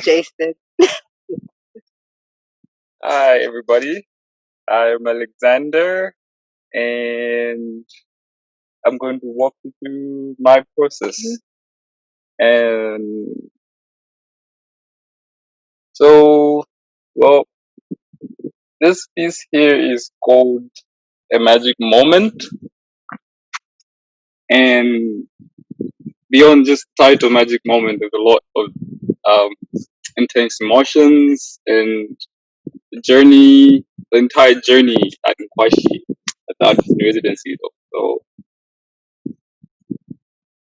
Jason. Hi, everybody. I'm Alexander, and I'm going to walk you through my process. And so, well, this piece here is called A Magic Moment. And beyond just title Magic Moment, there's a lot of um, intense emotions and the entire journey at Nkwashi, at the artist in residency. So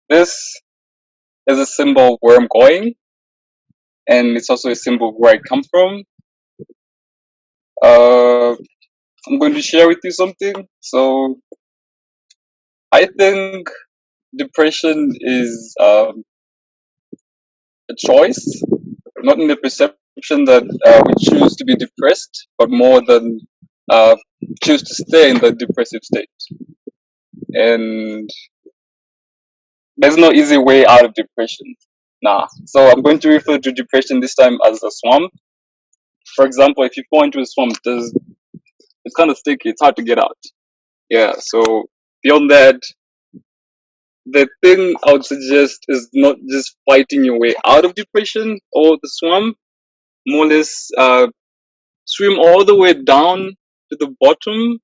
this is a symbol of where I'm going, and it's also a symbol of where I come from. Uh, I'm going to share with you something. So I think depression is a choice, not in the perception that we choose to be depressed, but more than uh, choose to stay in the depressive state. And there's no easy way out of depression. Nah. So I'm going to refer to depression this time as a swamp. For example, if you fall into a swamp, it's kind of sticky. It's hard to get out. Yeah. So beyond that, the thing I would suggest is not just fighting your way out of depression or the swamp. More or less, swim all the way down to the bottom,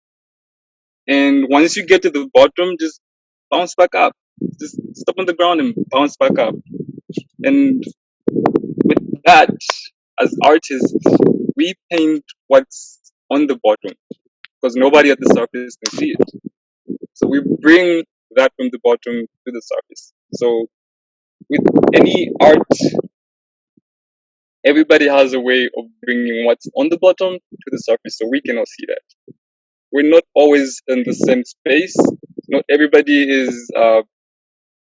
and once you get to the bottom, just bounce back up. Just step on the ground and bounce back up. And with that, as artists, we paint what's on the bottom because nobody at the surface can see it. So we bring that from the bottom to the surface. So with any art, everybody has a way of bringing what's on the bottom to the surface, so we cannot see that. We're not always in the same space. Not everybody is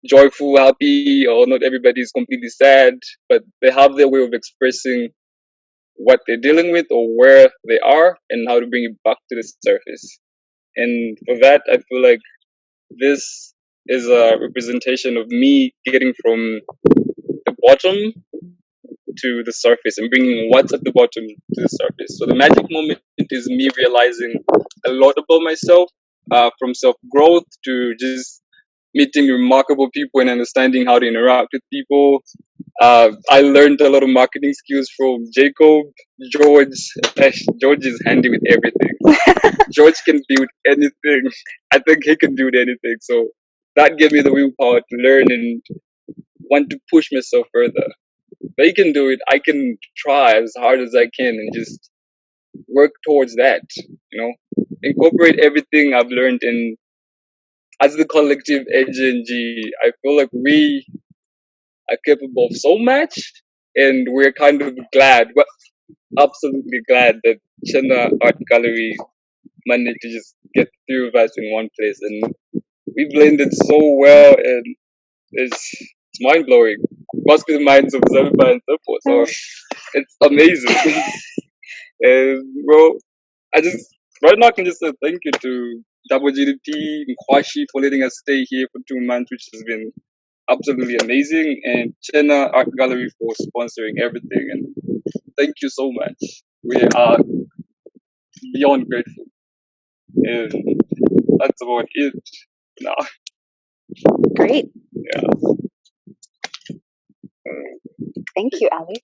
joyful, happy, or not everybody is completely sad, but they have their way of expressing what they're dealing with or where they are and how to bring it back to the surface. And for that, I feel like this is a representation of me getting from the bottom to the surface and bringing what's at the bottom to the surface. So the magic moment is me realizing a lot about myself, from self growth to just meeting remarkable people and understanding how to interact with people. I learned a lot of marketing skills from Jacob. George, George is handy with everything. George can build anything. I think he can build anything. So that gave me the willpower to learn and want to push myself further. They can do it. I can try as hard as I can and just work towards that. Incorporate everything I've learned in as the collective AGNG. I feel like we are capable of so much, and we're kind of glad, well, absolutely glad that Chena-Gallery managed to just get three of us in one place, and we blended so well, and it's mind blowing. Must be the minds of Zambia and so forth. So it's amazing. And bro, I just right now I can just say thank you to GDP Nkwashi for letting us stay here for 2 months, which has been absolutely amazing, and Chena Art Gallery for sponsoring everything. And thank you so much. We are beyond grateful. And that's about it now. Great. Yeah. Thank you, Alex.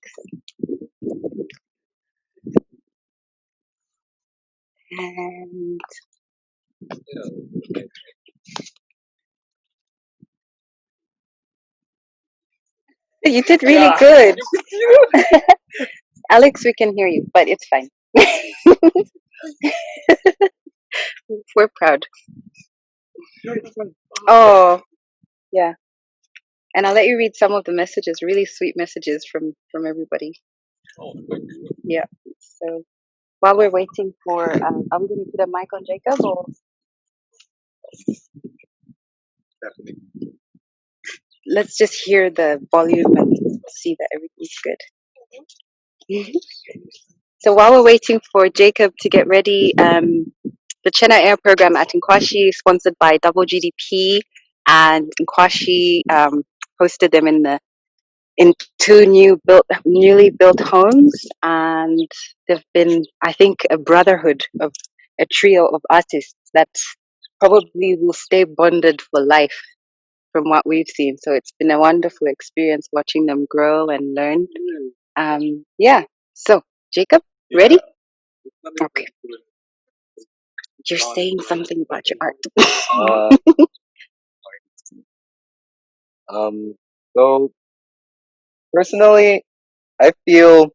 And you did really good. Alex, we can hear you, but it's fine. We're proud. Oh, yeah. And I'll let you read some of the messages, really sweet messages from everybody. Oh, thank you. Yeah. So while we're waiting for, are we going to put a mic on Jacob or? Definitely. Let's just hear the volume and see that everything's good. So while we're waiting for Jacob to get ready, the Chena Air program at Nkwashi, sponsored by Double GDP, and Nkwashi hosted them in the in two newly built homes, and they've been, I think, a brotherhood of a trio of artists that probably will stay bonded for life from what we've seen. So it's been a wonderful experience watching them grow and learn. Yeah. So, Jacob, ready? Okay. You're saying something about your art. Uh, so personally, I feel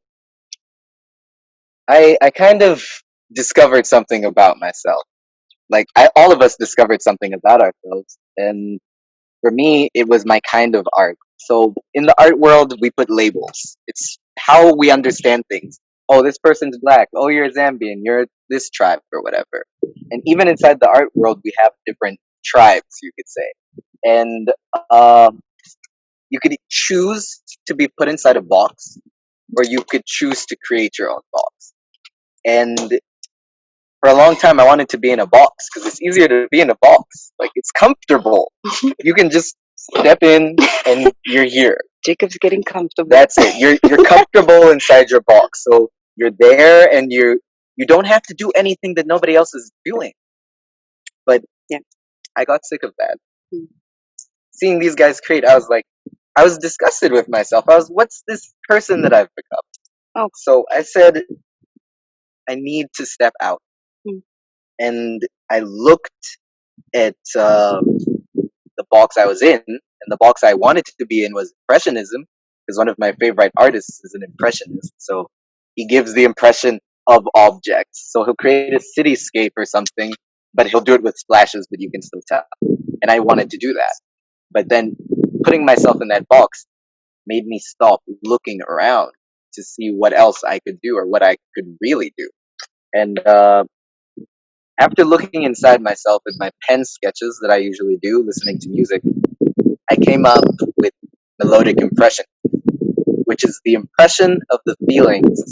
I kind of discovered something about myself. Like all of us discovered something about ourselves, and for me, it was my kind of art. So in the art world, we put labels. It's how we understand things. Oh, this person's black. Oh, you're Zambian. You're this tribe or whatever. And even inside the art world, we have different tribes, you could say. And um, you could choose to be put inside a box, or you could choose to create your own box. And for a long time, I wanted to be in a box because it's easier to be in a box. Like it's comfortable. You can just step in and you're here. Jacob's getting comfortable. That's it. You're comfortable inside your box, so you're there, and you don't have to do anything that nobody else is doing. But yeah, I got sick of that. Seeing these guys create, I was disgusted with myself. What's this person that I've become? Oh. So I said, I need to step out. Mm. And I looked at the box I was in, and the box I wanted to be in was Impressionism, because one of my favorite artists is an Impressionist. So he gives the impression of objects. So he'll create a cityscape or something, but he'll do it with splashes, but you can still tell. And I wanted to do that. But then putting myself in that box made me stop looking around to see what else I could do or what I could really do. And after looking inside myself with my pen sketches that I usually do, listening to music, I came up with melodic impression, which is the impression of the feelings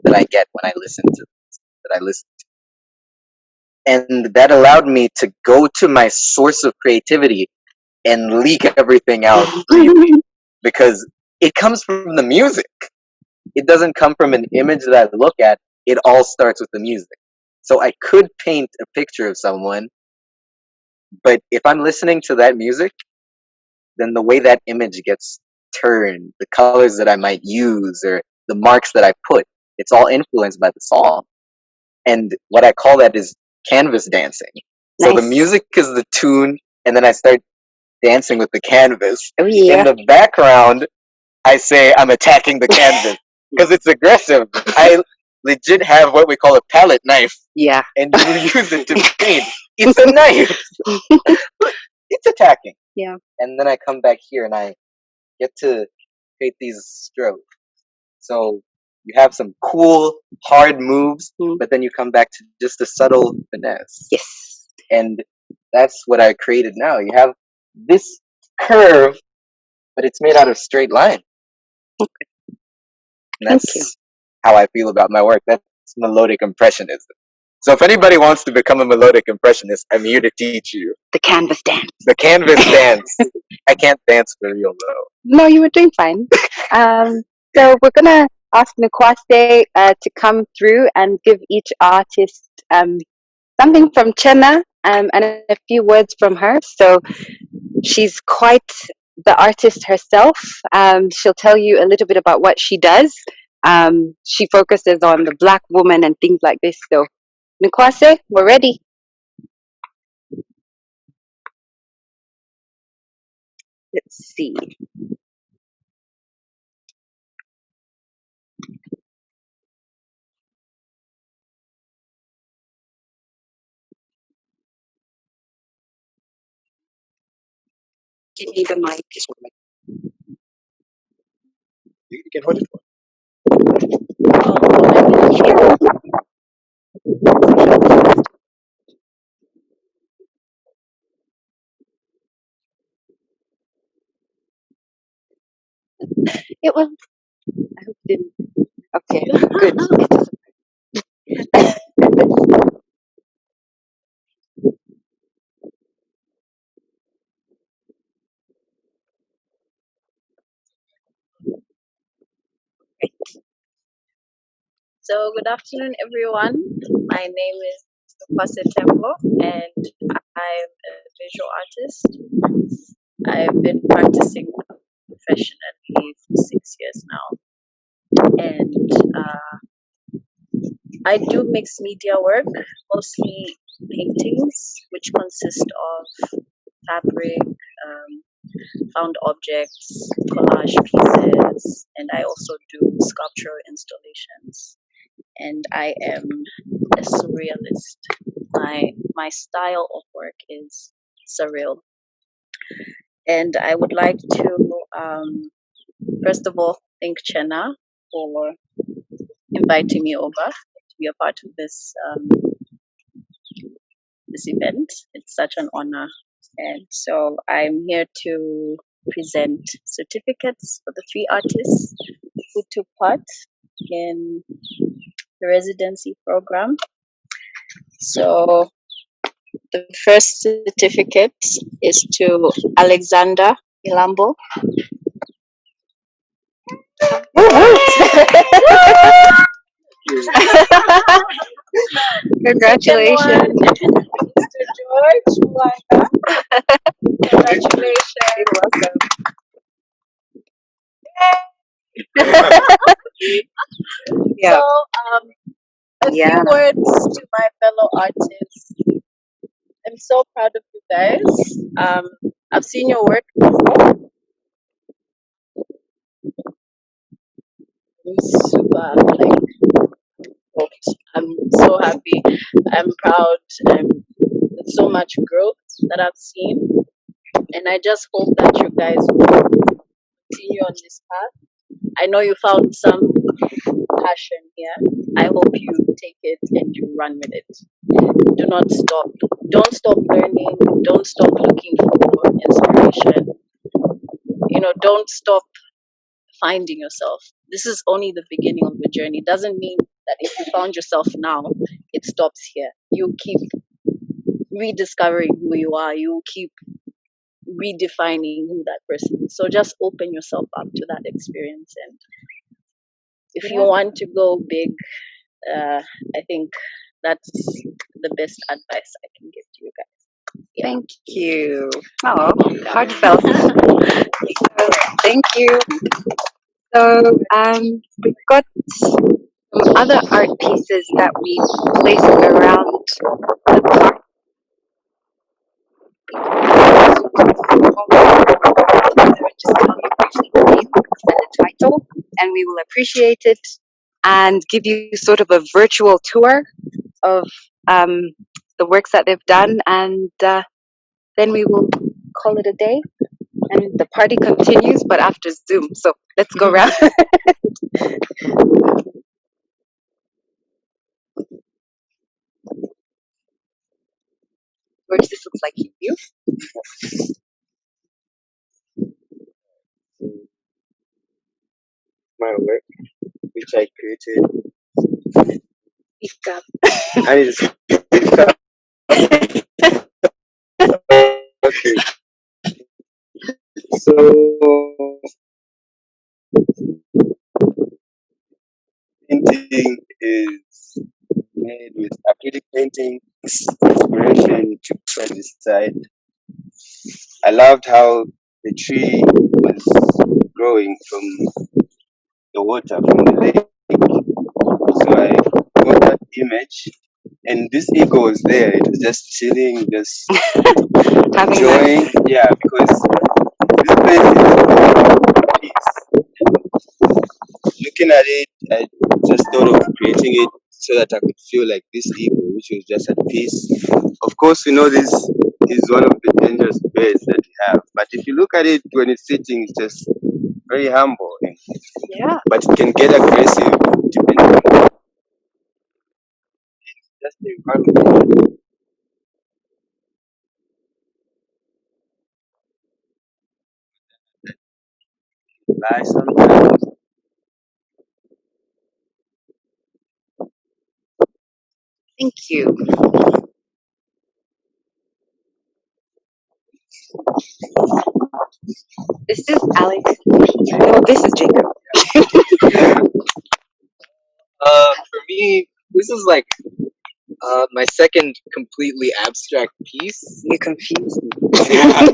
that I get when I listen to that I listen to. And that allowed me to go to my source of creativity and leak everything out freely, because it comes from the music. It doesn't come from an image that I look at. It all starts with the music. So I could paint a picture of someone, but if I'm listening to that music, then the way that image gets turned, the colors that I might use, or the marks that I put, it's all influenced by the song. And what I call that is canvas dancing. Nice. So the music is the tune, and then I start dancing with the canvas. Oh, yeah. In the background, I say I'm attacking the canvas because it's aggressive. I legit have what we call a palette knife. Yeah. And you use it to paint. It's a knife. It's attacking. Yeah. And then I come back here and I get to create these strokes. So you have some cool, hard moves, but then you come back to just a subtle finesse. Yes. And that's what I created now. You have this curve, but it's made out of straight line. Okay. And that's how I feel about my work. That's melodic impressionism. So if anybody wants to become a melodic impressionist, I'm here to teach you. The canvas dance. The canvas dance. I can't dance for real though. No, you were doing fine. So we're gonna ask Nkwashi to come through and give each artist something from Chena and a few words from her. So she's quite the artist herself. She'll tell you a little bit about what she does. She focuses on the Black woman and things like this. So Nkwashi, we're ready. Let's see. Give me the mic. You can hold it. It was. I hope it didn't. Okay, good. So, good afternoon, everyone. My name is Nkwashi App, and I'm a visual artist. I've been practicing professionally for 6 years now, and I do mixed media work, mostly paintings, which consist of fabric, found objects, collage pieces, and I also do sculptural installations. And I am a surrealist. My style of work is surreal, and I would like to first of all thank Chena for inviting me over to be a part of this event. It's such an honor, and so I'm here to present certificates for the three artists who took part in the residency program. So the first certificate is to Alexander Milambo. Congratulations. Mr. George Mubanga. Congratulations. You're welcome. Yeah. So, a Yeah. few words to my fellow artists. I'm so proud of you guys. I've seen your work before. I'm super stoked. I'm so happy. I'm proud. There's so much growth that I've seen, and I just hope that you guys will continue on this path. I know you found some passion here. I hope you take it and you run with it. Do not stop. Don't stop learning. Don't stop looking for inspiration. Don't stop finding yourself. This is only the beginning of the journey. It doesn't mean that if you found yourself now, it stops here. You keep rediscovering who you are. You keep redefining who that person is. So just open yourself up to that experience. And if you want to go big, I think that's the best advice I can give to you guys. Yeah. Thank you. Oh, heartfelt. Thank you. So we've got some other art pieces that we placed around the park. Just tell you briefly the name and the title, and we will appreciate it and give you sort of a virtual tour of the works that they've done, and then we will call it a day. And the party continues, but after Zoom. So let's go around. George, this looks like you. My work, which I created. Speak up. I need to speak up. Okay. So, painting is made with acrylic painting, inspiration to try to decide. I loved how the tree was growing from the water, from the lake. So I got that image, and this eagle was there. It was just chilling, just Having enjoying. Yeah, because this place is peace. Looking at it, I just thought of creating it so that I could feel like this eagle, which was just at peace. Of course, we know this is one of the dangerous birds that we have, but if you look at it when it's sitting, it's just very humble. Yeah. But it can get aggressive depending on just the environment. Lie sometimes. Thank you. Is this Alex? No, this is Jacob. For me, this is like my second completely abstract piece. You confused me. Yeah.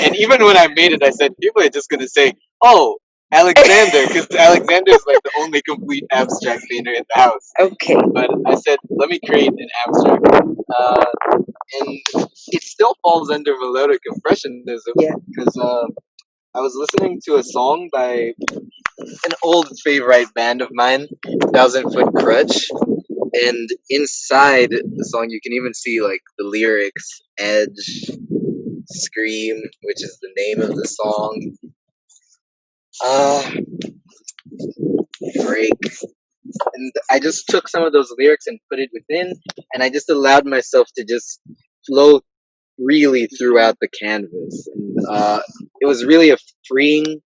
And even when I made it, I said people are just gonna say, "Oh, Alexander," because Alexander is like the only complete abstract painter in the house. Okay. But I said, let me create an abstract, and it still falls under melodic impressionism Yeah. because I was listening to a song by an old favorite band of mine, Thousand Foot Crutch, and inside the song you can even see like the lyrics, edge, scream, which is the name of the song, uh, break. And I just took some of those lyrics and put it within, and I just allowed myself to just flow freely throughout the canvas. And it was really a freeing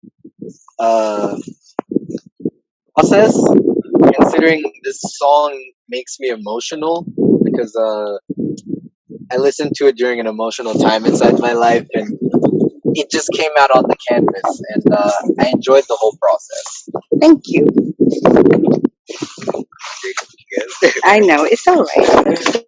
uh, process, considering this song makes me emotional because I listened to it during an emotional time inside my life, and it just came out on the canvas, and I enjoyed the whole process. Thank you. I know, it's all right.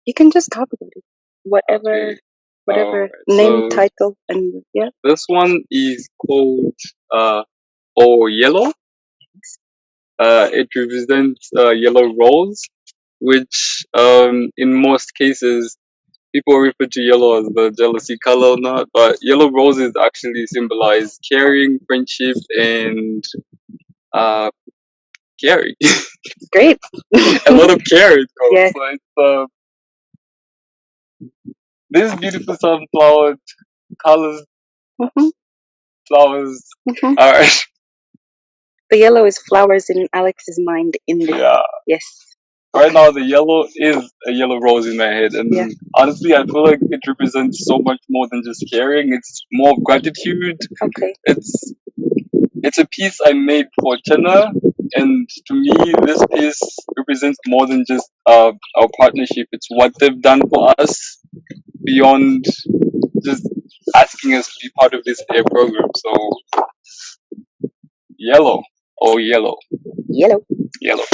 You can just talk about it. Whatever, Okay. whatever name, So title, and yeah. this one is called Oh Yellow. It represents yellow rose, which in most cases people refer to yellow as the jealousy color or not, but yellow roses actually symbolize caring, friendship, and uh, caring. Great. A lot of caring. Yeah. So it's this beautiful sunflower colors, Hmm. flowers Hmm. are The yellow is flowers in Alex's mind in the yeah. yes. Right now, the yellow is a yellow rose in my head, and Yeah. honestly, I feel like it represents so much more than just caring. It's more of gratitude. Okay. It's a piece I made for Chena, and to me, this piece represents more than just our partnership. It's what they've done for us beyond just asking us to be part of this air program. So, yellow, oh yellow, Yellow. yellow.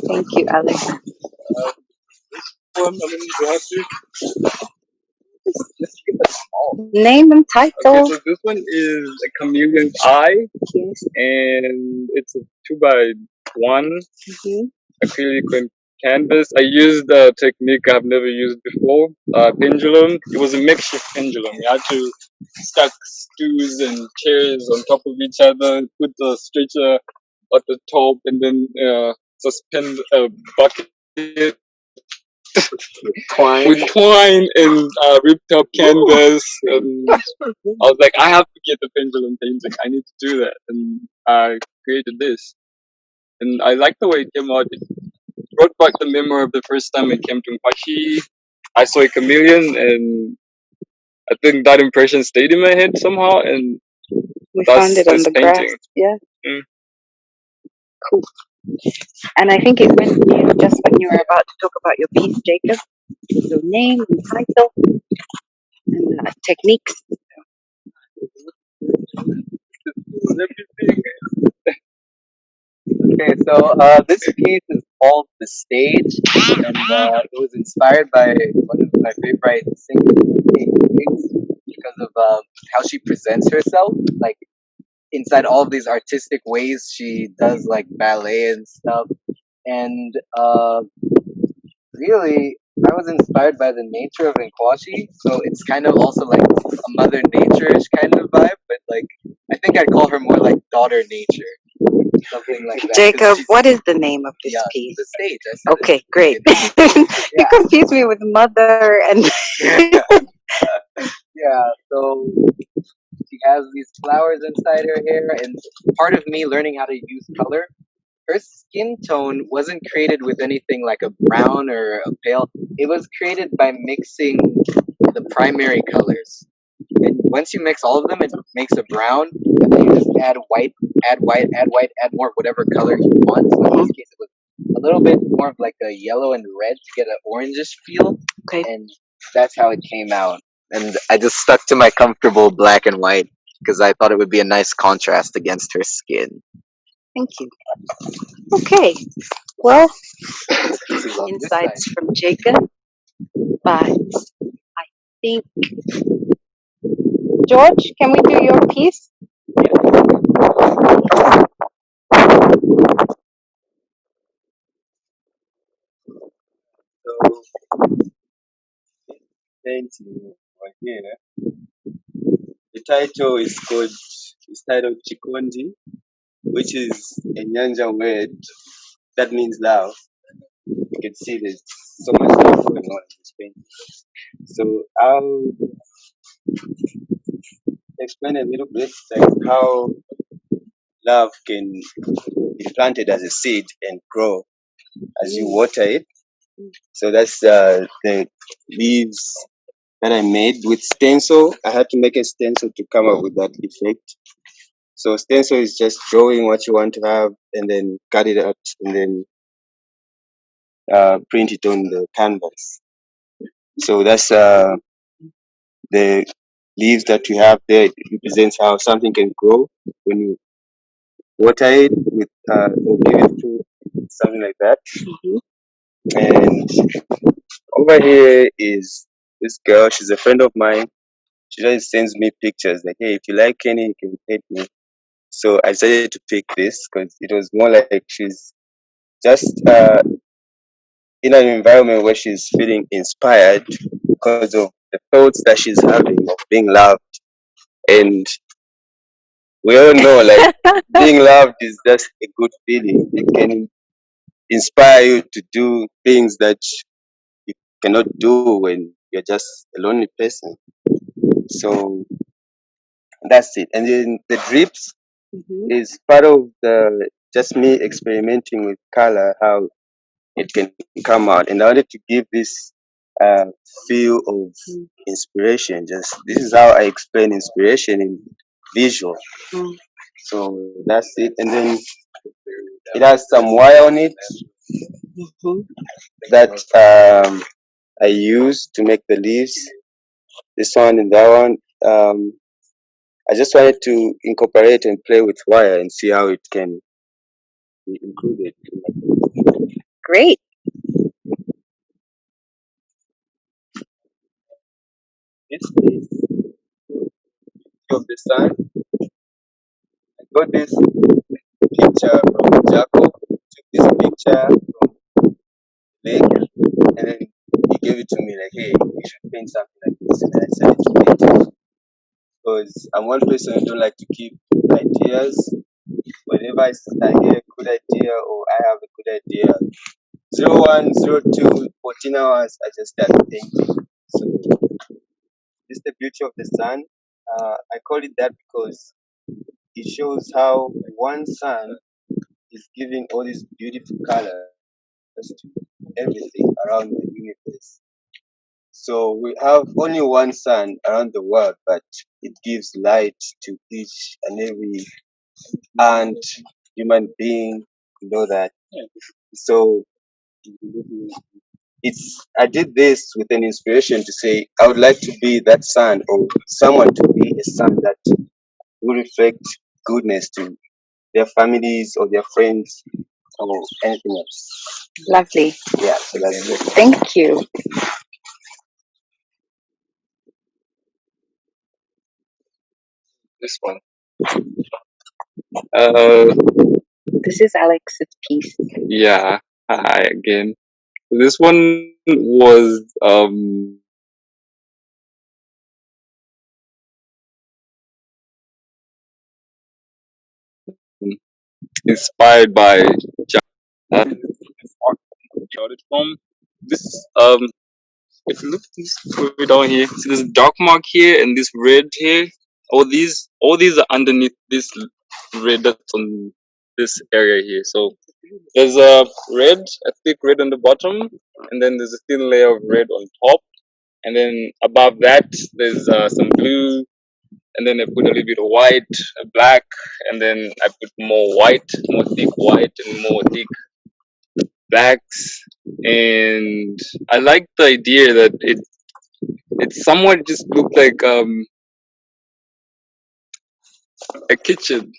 Thank you, Alex. I mean, you have to. Just keep it small. Name and Okay, title. so this one is a chameleon's eye, Yes. and it's a 2x1 Hmm. acrylic on canvas. I used a technique I've never used before, pendulum. It was a makeshift pendulum. You had to stack stools and chairs on top of each other, put the stretcher at the top, and then suspend a bucket Twine. with twine and ripped up canvas. And I was like, I have to get the pendulum painting. I need to do that. And I created this. And I like the way it came out. brought back the memory of the first time I came to Nkwashi. I saw a chameleon, and I think that impression stayed in my head somehow, and We found that's it on this the grass. painting. Yeah, Mm. cool. And I think it went just when you were about to talk about your piece, Jacob, your name and title and techniques. Everything. Okay, so this piece is called The Stage, and it was inspired by one of my favorite singers, because of how she presents herself. Like inside all of these artistic ways, she does like ballet and stuff. And really, I was inspired by the nature of Nkwashi, so it's kind of also like a Mother Nature-ish kind of vibe, but like I think I'd call her more like daughter nature, something like that. 'Cause Jacob, she's, what is the name of this yeah, piece? The Stage. I said Okay, it. great. You Yeah, confused me with mother and yeah. So she has these flowers inside her hair, and part of me learning how to use color, her skin tone wasn't created with anything like a brown or a pale. It was created by mixing the primary colors. And once you mix all of them, it makes a brown, and then you just add white, add white, add white, add more whatever color you want. So in this case, it was a little bit more of like a yellow and red to get an orangish feel, okay. and that's how it came out. And I just stuck to my comfortable black and white because I thought it would be a nice contrast against her skin. Thank you. Okay. Well, This is on this side. insights from Jacob, but I think George, can we do your piece? So painting right here. The title is titled Chikondi, which is a Nyanja word that means love. You can see there's so much stuff going on in this painting. So I'll explain a little bit like how love can be planted as a seed and grow as you water it. So that's the leaves that I made with stencil. I had to make a stencil to come up with that effect. So stencil is just drawing what you want to have and then cut it out and then print it on the canvas. So that's the leaves that you have there. It represents how something can grow when you water it with or give it food, something like that. And over here is this girl. She's a friend of mine. She just sends me pictures like, hey, if you like Kenny, you can paint me. So I decided to pick this because it was more like she's just in an environment where she's feeling inspired because of the thoughts that she's having of being loved. And we all know, like, being loved is just a good feeling. It can inspire you to do things that you cannot do when you're just a lonely person. So that's it. And then the drips is part of the just me experimenting with color, how it can come out. And I wanted to give this uh, feel of inspiration. Just this is how I explain inspiration in visual. So that's it. And then it has some wire on it that I use to make the leaves. This one and that one. I just wanted to incorporate and play with wire and see how it can be included. Great. This is of the sun. I got this picture from Jacob. Took this picture from Lake, and then he gave it to me like, "Hey, you should paint something like this." And I said to paint it because I'm one person who don't like to keep ideas. Whenever I hear a good idea or I have a good idea, 01, 02, 14 hours, I just start painting. So this is the beauty of the sun. I call it that because it shows how one sun is giving all these beautiful colors purpose to everything around the universe. So we have only one sun around the world, but it gives light to each and every ant, human being, you know that. So I did this with an inspiration to say I would like to be that sun or someone to be a sun that will reflect goodness to their families or their friends or anything else. Lovely. Yeah, so that's it. Thank you. This one. Uh, This is Alex's piece. yeah. Hi again. This one was inspired by this art I got it from. This if you look down here, see this dark mark here and this red here. All these are underneath this red that's on this area here. So there's a red, a thick red on the bottom, and then there's a thin layer of red on top, and then above that there's some blue, and then I put a little bit of white, black, and then I put more white, more thick white, and more thick blacks. And I like the idea that it somewhat just looked like a kitchen,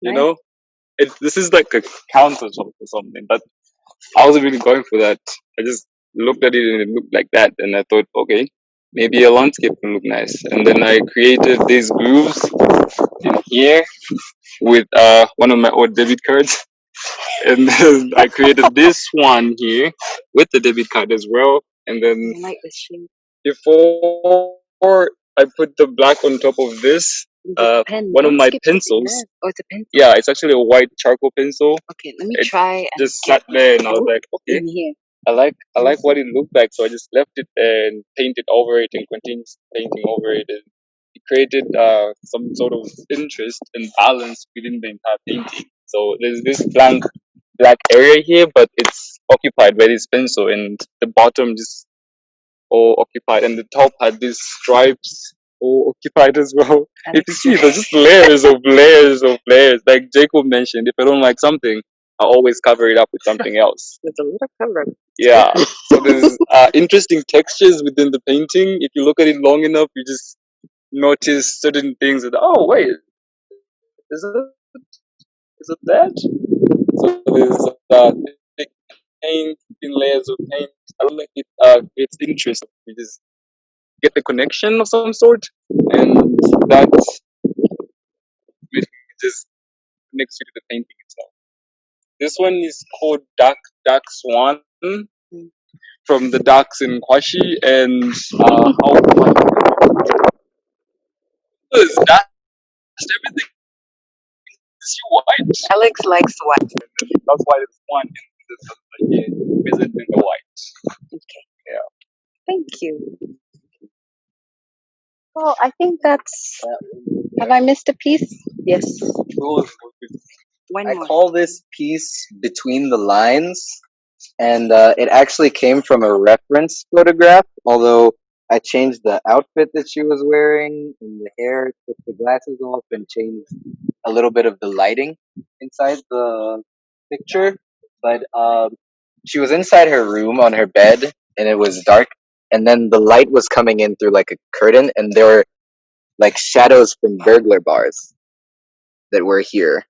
you Right? know. This is like a counter or something, but I wasn't really going for that. I just looked at it and it looked like that, and I thought, okay, maybe a landscape can look nice. And then I created these grooves in here with one of my old debit cards, and then I created this one here with the debit card as well. And then I like this shape. before I put the black on top of this, The pen. one of Don't my skip to the pencils. end. Oh, it's a pencil. Yeah, it's actually a white charcoal pencil. Okay, let me It try and just get sat there, and I was like, okay, in here. I like what it looked like, so I just left it there and painted over it and continued painting over it, and it created some sort of interest and balance within the entire painting. So there's this blank black area here, but it's occupied by this pencil, and the bottom just all occupied, and the top had these stripes all occupied as well. If you see, there's just layers of layers of layers. Like Jacob mentioned, if I don't like something, I always cover it up with something else. There's a little cover. Yeah. So there's interesting textures within the painting. If you look at it long enough, you just notice certain things that, oh wait, is it that? So there's thick paint, thin layers of paint. I don't like it. It's interest. You just get the connection of some sort, and that basically just connects you to the painting itself. This one is called Dark Swan from the Darks in Nkwashi, and how that's everything is white. Alex likes white. That's why it's one in the present in the white. Okay. Yeah. Thank you. Well, I think that's. Have I missed a piece? Yes. One I more. call this piece Between the Lines, and it actually came from a reference photograph, although I changed the outfit that she was wearing and the hair, took the glasses off, and changed a little bit of the lighting inside the picture. But she was inside her room on her bed, and it was dark, and then the light was coming in through like a curtain, and there were like shadows from burglar bars that were here.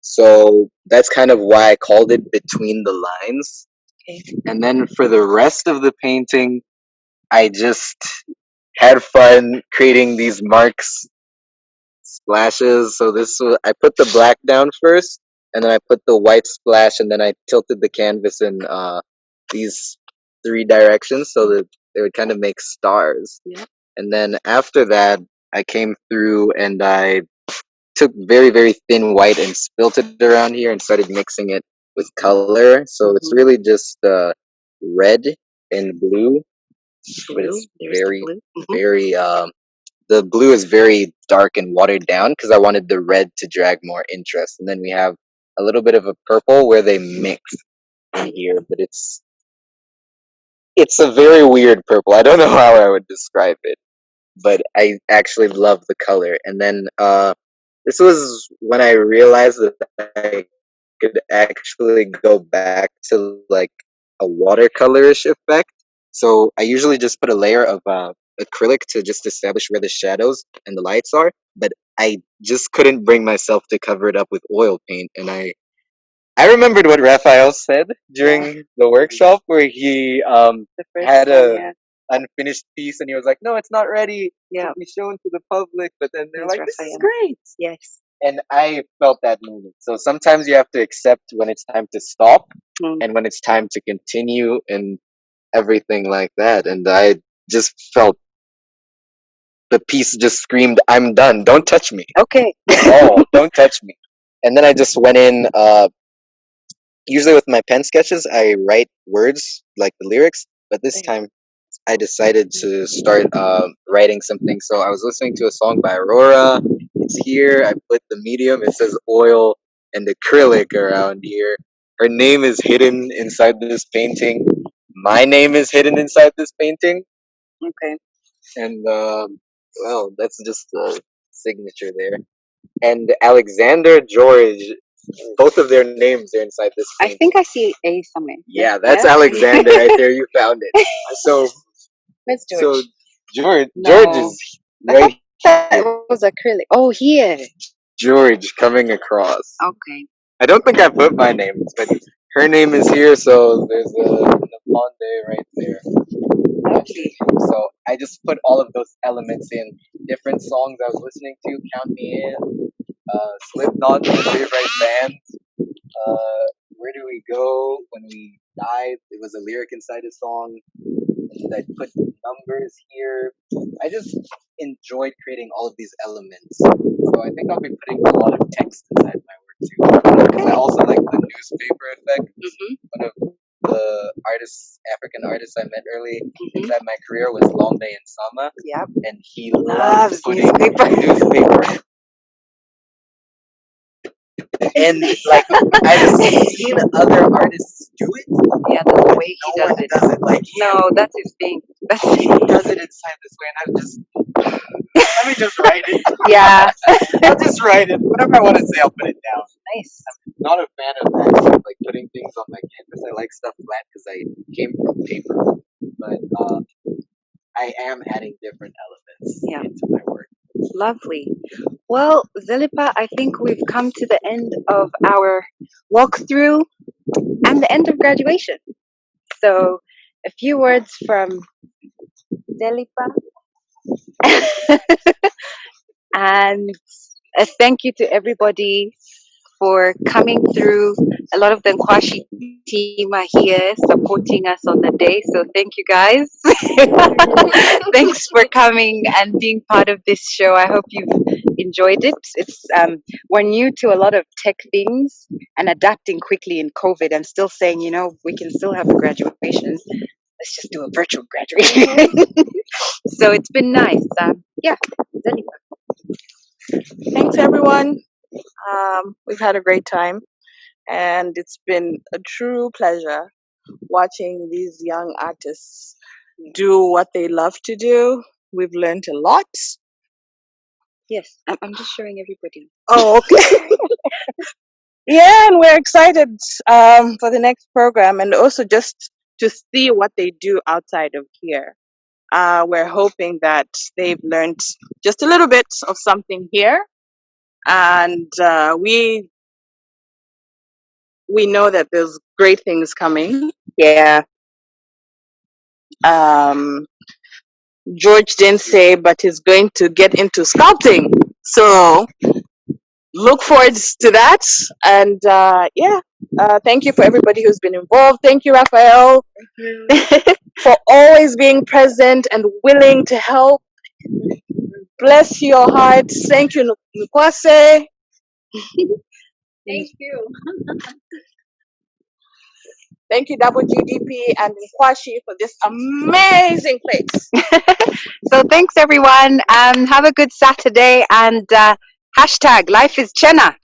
So that's kind of why I called it Between the Lines. Okay. And then for the rest of the painting, I just had fun creating these marks, splashes. So I put the black down first, and then I put the white splash, and then I tilted the canvas in these three directions so that they would kind of make stars. Yeah. And then after that, I came through and I took very, very thin white and spilt it around here and started mixing it with color. So it's really just red and blue, but it's very, very, the blue is very dark and watered down because I wanted the red to drag more interest. And then we have a little bit of a purple where they mix. in here, but it's a very weird purple. I don't know how I would describe it, but I actually love the color. And then this was when I realized that I could actually go back to like a watercolorish effect. So I usually just put a layer of acrylic to just establish where the shadows and the lights are, but I just couldn't bring myself to cover it up with oil paint. And I remembered what Raphael said during the workshop where he had a unfinished piece and he was like, "No, it's not ready to be shown to the public." But then they're like, "This is great." Yes. And I felt that moment. So sometimes you have to accept when it's time to stop and when it's time to continue and everything like that. And I just felt the piece just screamed, "I'm done. Don't touch me." Okay. Oh, don't touch me. And then I just went in. Usually with my pen sketches, I write words like the lyrics, but this time I decided to start writing something. So I was listening to a song by Aurora. It's here. I put the medium. It says oil and acrylic around here. Her name is hidden inside this painting. My name is hidden inside this painting. Okay. And well, that's just the signature there. And Alexander George, both of their names are inside this painting. I think I see A somewhere. Yeah, that's Alexander right there. You found it. So, Where's George? so George No. is right That here. was acrylic. Oh, here. George coming across. Okay. I don't think I put my name, but her name is here, so there's a Naponde right there. Lovely. So I just put all of those elements in different songs I was listening to. Count Me In, Slipknot, my favorite band. Where Do We Go? When We Died, it was a lyric inside a song. And I put numbers here. I just enjoyed creating all of these elements. So I think I'll be putting a lot of text inside my work too. I also like the newspaper effect. One of the African artists I met early inside my career was Lombe and Sama. Yep. And he loves putting newspaper. And like I've seen other artists do it. Yeah, the way he No one does it like him. No, that's his thing. He does it inside this way, and I'm just let me just write it. Yeah. I'll just write it. Whatever I want to say, I'll put it down. Nice. I'm not a fan of that, like putting things on my canvas. I like stuff flat because I came from paper, but I am adding different elements into my work. Lovely. Well, Zelipa, I think we've come to the end of our walkthrough and the end of graduation. So, a few words from Zelipa. And a thank you to everybody for coming through. A lot of the Nkwashi team are here supporting us on the day. So thank you guys. Thanks for coming and being part of this show. I hope you've enjoyed it. It's we're new to a lot of tech things and adapting quickly in COVID and still saying, you know, we can still have a graduation. Let's just do a virtual graduation. So it's been nice. Yeah. Thanks, everyone. We've had a great time, and it's been a true pleasure watching these young artists do what they love to do. We've learned a lot. Yes, I'm just showing everybody. Oh, okay. Yeah, and we're excited for the next program, and also just to see what they do outside of here. We're hoping that they've learned just a little bit of something here, and we know that there's great things coming. Yeah. George didn't say, but he's going to get into sculpting. So look forward to that. And thank you for everybody who's been involved. Thank you, Raphael, for always being present and willing to help. Bless your heart. Thank you, Nkwashi. Thank you. Thank you, WGDP and Nkwashi, for this amazing place. So thanks, everyone. Have a good Saturday and hashtag life is Chena.